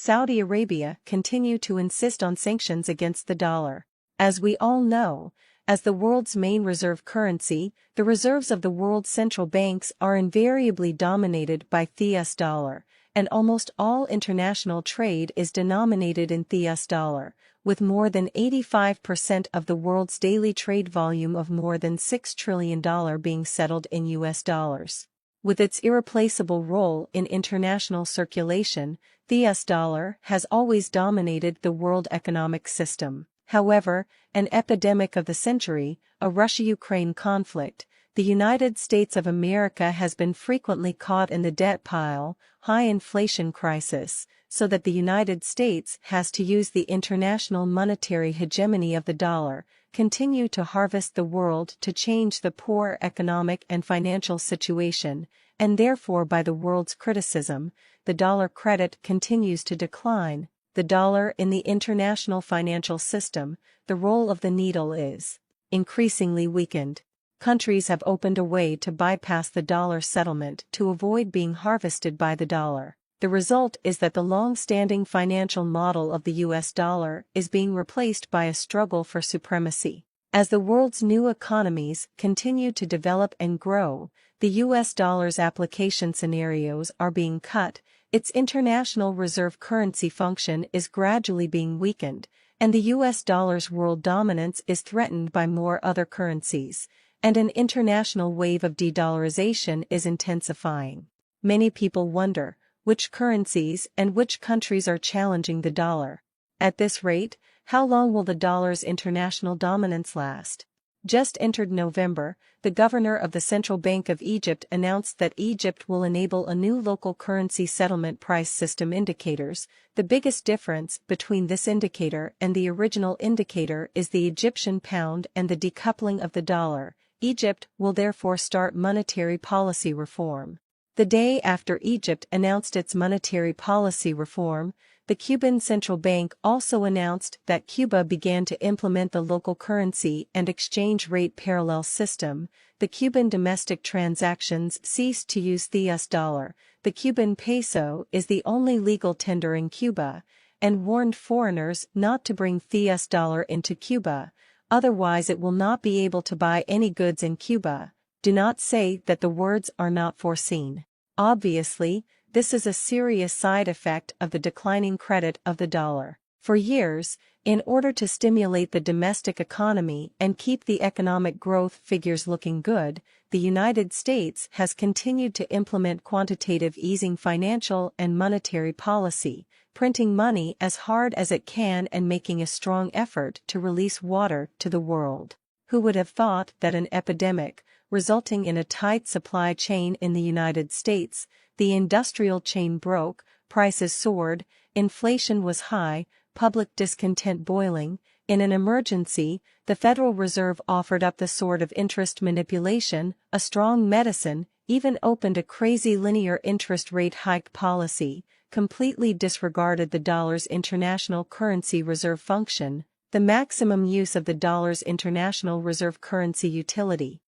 Saudi Arabia continue to insist on sanctions against the dollar. As we all know, as the world's main reserve currency, the reserves of the world's central banks are invariably dominated by the US dollar, and almost all international trade is denominated in the US dollar, with more than 85% of the world's daily trade volume of more than $6 trillion being settled in US dollars. With its irreplaceable role in international circulation, the US dollar has always dominated the world economic system. However, an epidemic of the century, a Russia-Ukraine conflict, the United States of America has been frequently caught in the debt pile, high inflation crisis, so that the United States has to use the international monetary hegemony of the dollar, continue to harvest the world to change the poor economic and financial situation, and therefore by the world's criticism, the dollar credit continues to decline. The dollar in the international financial system, the role of the needle is increasingly weakened. Countries have opened a way to bypass the dollar settlement to avoid being harvested by the dollar. The result is that the long-standing financial model of the US dollar is being replaced by a struggle for supremacy. As the world's new economies continue to develop and grow, the US dollar's application scenarios are being cut, its international reserve currency function is gradually being weakened, and the US dollar's world dominance is threatened by more other currencies, and an international wave of de-dollarization is intensifying. Many people wonder, which currencies and which countries are challenging the dollar? At this rate, how long will the dollar's international dominance last? Just entered November, the governor of the Central Bank of Egypt announced that Egypt will enable a new local currency settlement price system indicators. The biggest difference between this indicator and the original indicator is the Egyptian pound and the decoupling of the dollar. Egypt will therefore start monetary policy reform. The day after Egypt announced its monetary policy reform, the Cuban central bank also announced that Cuba began to implement the local currency and exchange rate parallel system. The Cuban domestic transactions ceased to use the US dollar. The Cuban peso is the only legal tender in Cuba, and warned foreigners not to bring the US dollar into Cuba, otherwise it will not be able to buy any goods in Cuba. Do not say that the words are not foreseen. Obviously, this is a serious side effect of the declining credit of the dollar. For years, in order to stimulate the domestic economy and keep the economic growth figures looking good, the United States has continued to implement quantitative easing financial and monetary policy, printing money as hard as it can and making a strong effort to release water to the world. Who would have thought that an epidemic, resulting in a tight supply chain in the United States, the industrial chain broke, prices soared, inflation was high, public discontent boiling. In an emergency, the Federal Reserve offered up the sword of interest manipulation, a strong medicine, even opened a crazy linear interest rate hike policy, completely disregarded the dollar's international currency reserve function, the maximum use of the dollar's international reserve currency utility.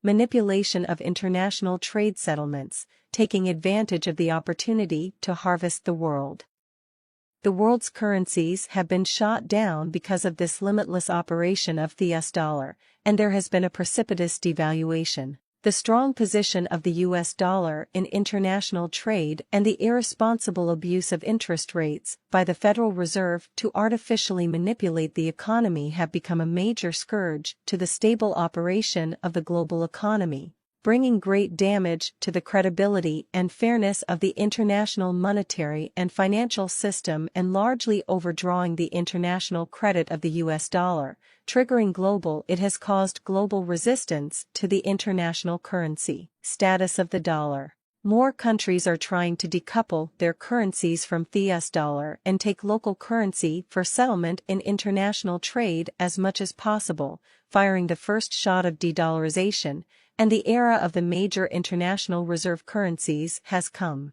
Manipulation of international trade settlements, taking advantage of the opportunity to harvest the world. The world's currencies have been shot down because of this limitless operation of the US dollar, and there has been a precipitous devaluation. The strong position of the US dollar in international trade and the irresponsible abuse of interest rates by the Federal Reserve to artificially manipulate the economy have become a major scourge to the stable operation of the global economy, bringing great damage to the credibility and fairness of the international monetary and financial system and largely overdrawing the international credit of the US dollar. It has caused global resistance to the international currency. Status of the dollar. More countries are trying to decouple their currencies from the US dollar and take local currency for settlement in international trade as much as possible, firing the first shot of de-dollarization, and the era of the major international reserve currencies has come.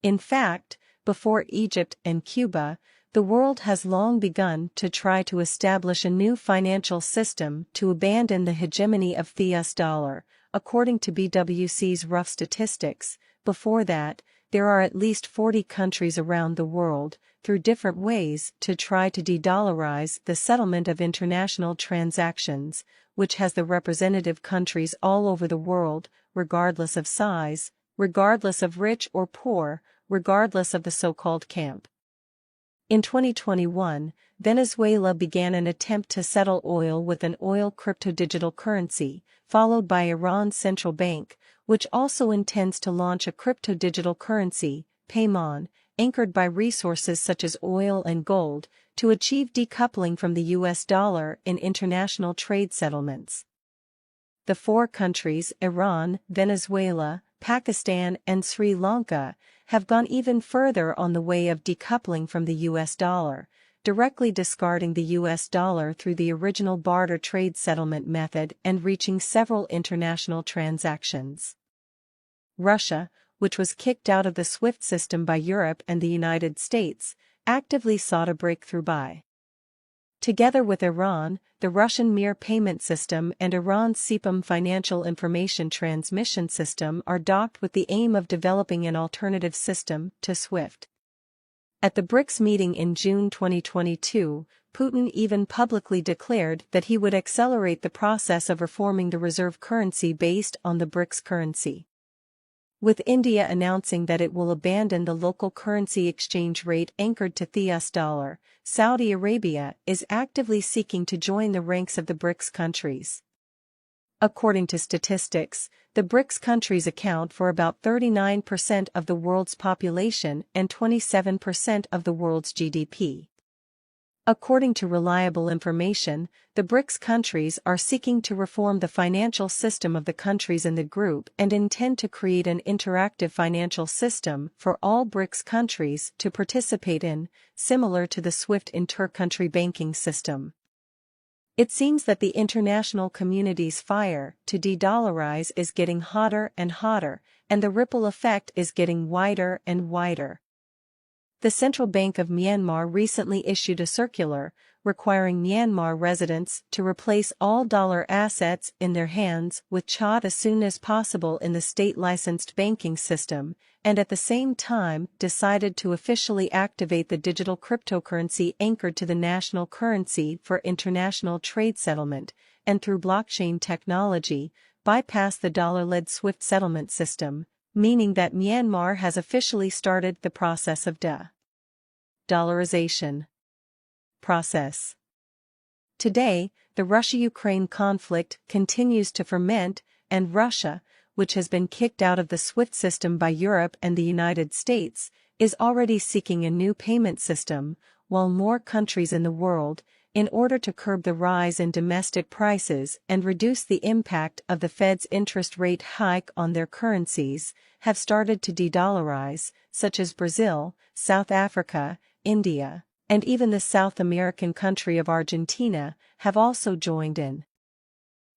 In fact, before Egypt and Cuba, the world has long begun to try to establish a new financial system to abandon the hegemony of the US dollar. According to BWC's rough statistics, before that, there are at least 40 countries around the world, through different ways, to try to de-dollarize the settlement of international transactions, which has the representative countries all over the world, regardless of size, regardless of rich or poor, regardless of the so-called camp. In 2021, Venezuela began an attempt to settle oil with an oil crypto-digital currency, followed by Iran's central bank, which also intends to launch a crypto-digital currency, Paymon, anchored by resources such as oil and gold, to achieve decoupling from the US dollar in international trade settlements. The four countries, Iran, Venezuela, Pakistan and Sri Lanka, have gone even further on the way of decoupling from the US dollar, directly discarding the US dollar through the original barter trade settlement method and reaching several international transactions. Russia, which was kicked out of the SWIFT system by Europe and the United States, actively sought a breakthrough by. Together with Iran, the Russian Mir payment system and Iran's SEPAM financial information transmission system are docked with the aim of developing an alternative system to SWIFT. At the BRICS meeting in June 2022, Putin even publicly declared that he would accelerate the process of reforming the reserve currency based on the BRICS currency. With India announcing that it will abandon the local currency exchange rate anchored to the US dollar, Saudi Arabia is actively seeking to join the ranks of the BRICS countries. According to statistics, the BRICS countries account for about 39% of the world's population and 27% of the world's GDP. According to reliable information, the BRICS countries are seeking to reform the financial system of the countries in the group and intend to create an interactive financial system for all BRICS countries to participate in, similar to the SWIFT inter-country banking system. It seems that the international community's fire to de-dollarize is getting hotter and hotter, and the ripple effect is getting wider and wider. The Central Bank of Myanmar recently issued a circular requiring Myanmar residents to replace all dollar assets in their hands with kyat as soon as possible in the state-licensed banking system, and at the same time decided to officially activate the digital cryptocurrency anchored to the national currency for international trade settlement, and through blockchain technology, bypass the dollar-led SWIFT settlement system, meaning that Myanmar has officially started the process of de-dollarization process. Today, the Russia-Ukraine conflict continues to ferment, and Russia, which has been kicked out of the SWIFT system by Europe and the United States, is already seeking a new payment system, while more countries in the world, in order to curb the rise in domestic prices and reduce the impact of the Fed's interest rate hike on their currencies, have started to de-dollarize, such as Brazil, South Africa, India, and even the South American country of Argentina, have also joined in.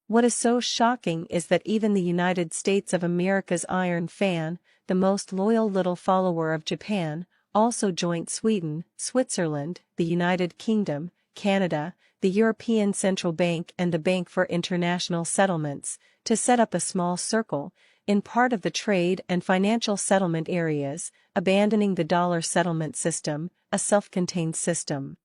What is so shocking is that even the United States of America's Iron Fan, the most loyal little follower of Japan, also joined Sweden, Switzerland, the United Kingdom, Canada, the European Central Bank and the Bank for International Settlements, to set up a small circle, in part of the trade and financial settlement areas, abandoning the dollar settlement system, a self-contained system.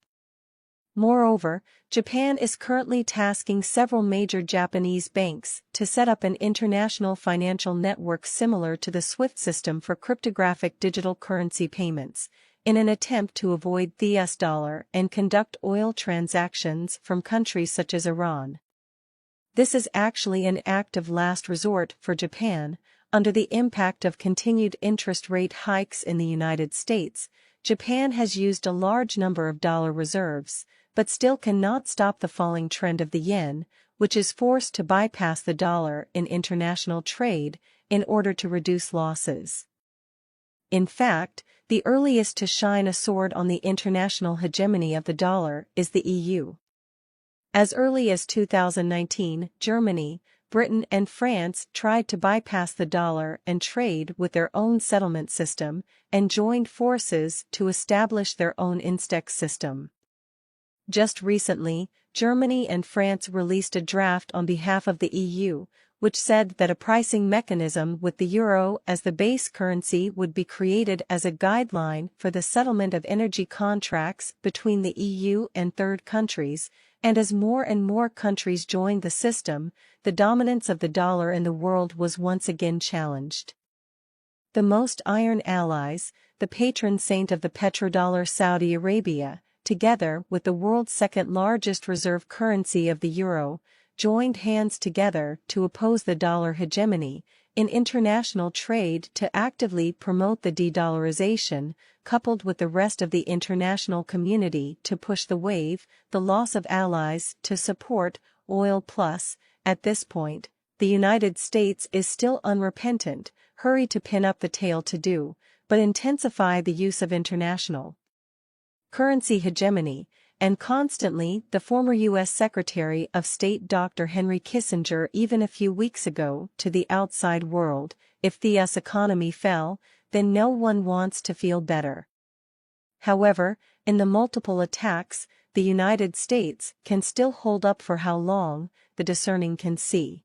Moreover, Japan is currently tasking several major Japanese banks to set up an international financial network similar to the SWIFT system for cryptographic digital currency payments, in an attempt to avoid the US dollar and conduct oil transactions from countries such as Iran. This is actually an act of last resort for Japan. Under the impact of continued interest rate hikes in the United States, Japan has used a large number of dollar reserves, but still cannot stop the falling trend of the yen, which is forced to bypass the dollar in international trade in order to reduce losses. In fact, the earliest to shine a sword on the international hegemony of the dollar is the EU. As early as 2019, Germany, Britain and France tried to bypass the dollar and trade with their own settlement system, and joined forces to establish their own Instex system. Just recently, Germany and France released a draft on behalf of the EU, which said that a pricing mechanism with the euro as the base currency would be created as a guideline for the settlement of energy contracts between the EU and third countries, and as more and more countries joined the system, the dominance of the dollar in the world was once again challenged. The most iron allies, the patron saint of the petrodollar Saudi Arabia, together with the world's second-largest reserve currency of the euro, joined hands together to oppose the dollar hegemony in international trade to actively promote the de-dollarization, coupled with the rest of the international community to push the wave, the loss of allies to support oil plus. At this point, the United States is still unrepentant, hurry to pin up the tail to do, but intensify the use of international currency hegemony, and constantly. The former U.S. Secretary of State Dr. Henry Kissinger even a few weeks ago to the outside world, if the U.S. economy fell, then no one wants to feel better. However, in the multiple attacks, the United States can still hold up for how long, the discerning can see.